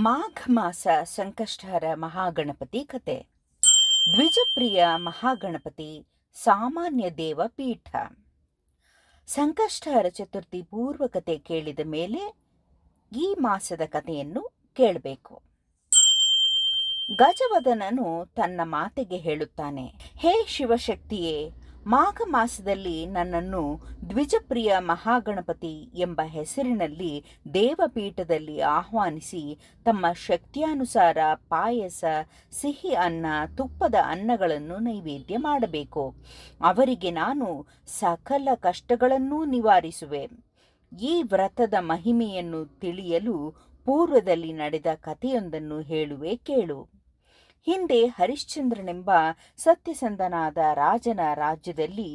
ಮಾಘ ಮಾಸ ಸಂಕಷ್ಟಹರ ಮಹಾಗಣಪತಿ ಕತೆ. ದ್ವಿಜಪ್ರಿಯ ಮಹಾಗಣಪತಿ ಸಾಮಾನ್ಯ ದೇವ ಪೀಠ. ಸಂಕಷ್ಟಹರ ಚತುರ್ಥಿ ಪೂರ್ವ ಕತೆ ಕೇಳಿದ ಮೇಲೆ ಈ ಮಾಸದ ಕಥೆಯನ್ನು ಕೇಳಬೇಕು. ಗಜವದನನು ತನ್ನ ಮಾತೆಗೆ ಹೇಳುತ್ತಾನೆ, ಹೇ ಶಿವಶಕ್ತಿಯೇ, ಮಾಘ ಮಾಸದಲ್ಲಿ ನನ್ನನ್ನು ದ್ವಿಜಪ್ರಿಯ ಮಹಾಗಣಪತಿ ಎಂಬ ಹೆಸರಿನಲ್ಲಿ ದೇವಪೀಠದಲ್ಲಿ ಆಹ್ವಾನಿಸಿ ತಮ್ಮ ಶಕ್ತಿಯಾನುಸಾರ ಪಾಯಸ, ಸಿಹಿ ಅನ್ನ, ತುಪ್ಪದ ಅನ್ನಗಳನ್ನು ನೈವೇದ್ಯ ಮಾಡಬೇಕು. ಅವರಿಗೆ ನಾನು ಸಕಲ ಕಷ್ಟಗಳನ್ನೂ ನಿವಾರಿಸುವೆ. ಈ ವ್ರತದ ಮಹಿಮೆಯನ್ನು ತಿಳಿಯಲು ಪೂರ್ವದಲ್ಲಿ ನಡೆದ ಕಥೆಯೊಂದನ್ನು ಹೇಳುವೆ ಕೇಳು. ಹಿಂದೆ ಹರಿಶ್ಚಂದ್ರನೆಂಬ ಸತ್ಯಸಂಧನಾದ ರಾಜನ ರಾಜ್ಯದಲ್ಲಿ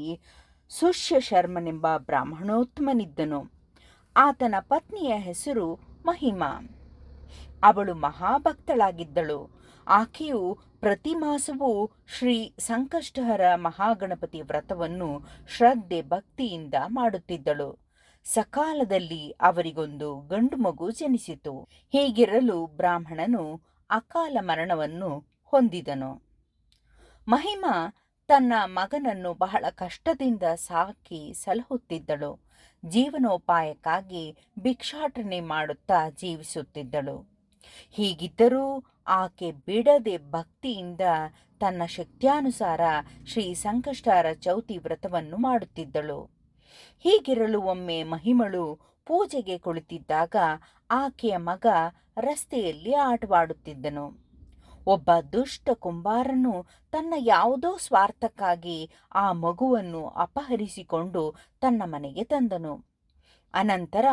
ಸುಷ್ಯ ಶರ್ಮನೆಂಬ ಬ್ರಾಹ್ಮಣೋತ್ತಮನಿದ್ದನು. ಆತನ ಪತ್ನಿಯ ಹೆಸರು ಮಹಿಮಾ. ಅವಳು ಮಹಾಭಕ್ತಳಾಗಿದ್ದಳು. ಆಕೆಯು ಪ್ರತಿ ಮಾಸವೂ ಶ್ರೀ ಸಂಕಷ್ಟಹರ ಮಹಾಗಣಪತಿ ವ್ರತವನ್ನು ಶ್ರದ್ಧೆ ಭಕ್ತಿಯಿಂದ ಮಾಡುತ್ತಿದ್ದಳು. ಸಕಾಲದಲ್ಲಿ ಅವರಿಗೊಂದು ಗಂಡು ಮಗು ಜನಿಸಿತು. ಹೀಗಿರಲು ಬ್ರಾಹ್ಮಣನು ಅಕಾಲ ಮರಣವನ್ನು ಹೊಂದಿದನು. ಮಹಿಮಾ ತನ್ನ ಮಗನನ್ನು ಬಹಳ ಕಷ್ಟದಿಂದ ಸಾಕಿ ಸಲಹುತ್ತಿದ್ದಳು. ಜೀವನೋಪಾಯಕ್ಕಾಗಿ ಭಿಕ್ಷಾಟನೆ ಮಾಡುತ್ತಾ ಜೀವಿಸುತ್ತಿದ್ದಳು. ಹೀಗಿದ್ದರೂ ಆಕೆ ಬಿಡದೆ ಭಕ್ತಿಯಿಂದ ತನ್ನ ಶಕ್ತ್ಯಾನುಸಾರ ಶ್ರೀ ಸಂಕಷ್ಟಹರ ಚೌತಿ ವ್ರತವನ್ನು ಮಾಡುತ್ತಿದ್ದಳು. ಹೀಗಿರಲು ಒಮ್ಮೆ ಮಹಿಮಳು ಪೂಜೆಗೆ ಕುಳಿತಿದ್ದಾಗ ಆಕೆಯ ಮಗ ರಸ್ತೆಯಲ್ಲಿ ಆಟವಾಡುತ್ತಿದ್ದನು. ಒಬ್ಬ ದುಷ್ಟ ಕುಂಬಾರನು ತನ್ನ ಯಾವುದೋ ಸ್ವಾರ್ಥಕ್ಕಾಗಿ ಆ ಮಗುವನ್ನು ಅಪಹರಿಸಿಕೊಂಡು ತನ್ನ ಮನೆಗೆ ತಂದನು. ಅನಂತರ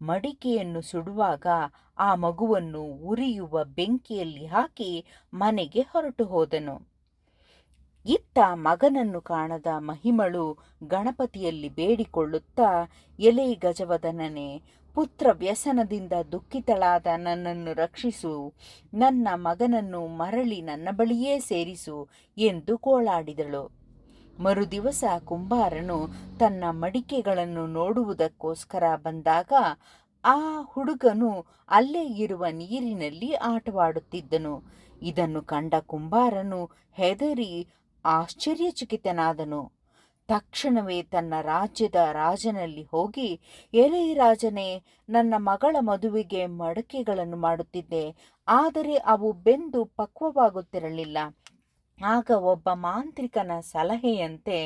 ಮಡಿಕೆಯನ್ನು ಸುಡುವಾಗ ಆ ಮಗುವನ್ನು ಉರಿಯುವ ಬೆಂಕಿಯಲ್ಲಿ ಹಾಕಿ ಮನೆಗೆ ಹೊರಟು ಹೋದನು. ಇತ್ತ ಮಗನನ್ನು ಕಾಣದ ಮಹಿಮಳು ಗಣಪತಿಯಲ್ಲಿ ಬೇಡಿಕೊಳ್ಳುತ್ತಾ, ಎಲೆ ಗಜವದನನೇ, ಪುತ್ರ ವ್ಯಸನದಿಂದ ದುಃಖಿತಳಾದ ನನ್ನನ್ನು ರಕ್ಷಿಸು, ನನ್ನ ಮಗನನ್ನು ಮರಳಿ ನನ್ನ ಬಳಿಯೇ ಸೇರಿಸು ಎಂದು ಗೋಳಾಡಿದಳು. ಮರುದಿವಸ ಕುಂಬಾರನು ತನ್ನ ಮಡಿಕೆಗಳನ್ನು ನೋಡುವುದಕ್ಕೋಸ್ಕರ ಬಂದಾಗ ಆ ಹುಡುಗನು ಅಲ್ಲೇ ಇರುವ ನೀರಿನಲ್ಲಿ ಆಟವಾಡುತ್ತಿದ್ದನು. ಇದನ್ನು ಕಂಡ ಕುಂಬಾರನು ಹೆದರಿ ಆಶ್ಚರ್ಯಚಕಿತನಾದನು. ತಕ್ಷಣವೇ ತನ್ನ ರಾಜ್ಯದ ರಾಜನಲ್ಲಿ ಹೋಗಿ, ಎಲೆ ರಾಜನೇ, ನನ್ನ ಮಗಳ ಮದುವೆಗೆ ಮಡಕೆಗಳನ್ನು ಮಾಡುತ್ತಿದ್ದೆ, ಆದರೆ ಅವು ಬೆಂದು ಪಕ್ವವಾಗುತ್ತಿರಲಿಲ್ಲ. ಆಗ ಒಬ್ಬ ಮಾಂತ್ರಿಕನ ಸಲಹೆಯಂತೆ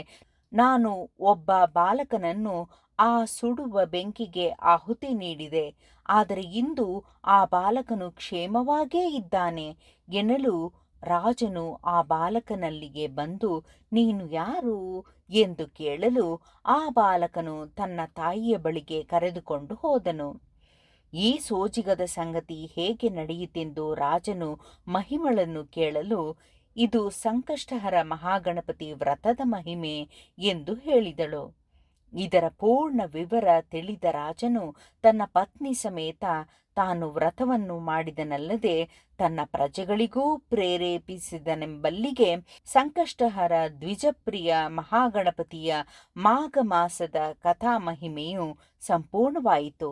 ನಾನು ಒಬ್ಬ ಬಾಲಕನನ್ನು ಆ ಸುಡುವ ಬೆಂಕಿಗೆ ಆಹುತಿ ನೀಡಿದೆ. ಆದರೆ ಇಂದು ಆ ಬಾಲಕನು ಕ್ಷೇಮವಾಗೇ ಇದ್ದಾನೆ ಎನ್ನಲು ರಾಜನು ಆ ಬಾಲಕನಲ್ಲಿಗೆ ಬಂದು, ನೀನು ಯಾರು ಎಂದು ಕೇಳಲು ಆ ಬಾಲಕನು ತನ್ನ ತಾಯಿಯ ಬಳಿಗೆ ಕರೆದುಕೊಂಡು ಹೋದನು. ಈ ಸೋಜಿಗದ ಸಂಗತಿ ಹೇಗೆ ನಡೆಯಿತೆಂದು ರಾಜನು ಮಹಿಮಳನ್ನು ಕೇಳಲು, ಇದು ಸಂಕಷ್ಟಹರ ಮಹಾಗಣಪತಿ ವ್ರತದ ಮಹಿಮೆ ಎಂದು ಹೇಳಿದಳು. ಇದರ ಪೂರ್ಣ ವಿವರ ತಿಳಿದ ರಾಜನು ತನ್ನ ಪತ್ನಿ ಸಮೇತ ತಾನು ವ್ರತವನ್ನು ಮಾಡಿದನಲ್ಲದೆ ತನ್ನ ಪ್ರಜೆಗಳಿಗೂ ಪ್ರೇರೇಪಿಸಿದನೆಂಬಲ್ಲಿಗೆ ಸಂಕಷ್ಟಹರ ದ್ವಿಜಪ್ರಿಯ ಮಹಾಗಣಪತಿಯ ಮಾಘ ಮಾಸದ ಕಥಾ ಮಹಿಮೆಯು ಸಂಪೂರ್ಣವಾಯಿತು.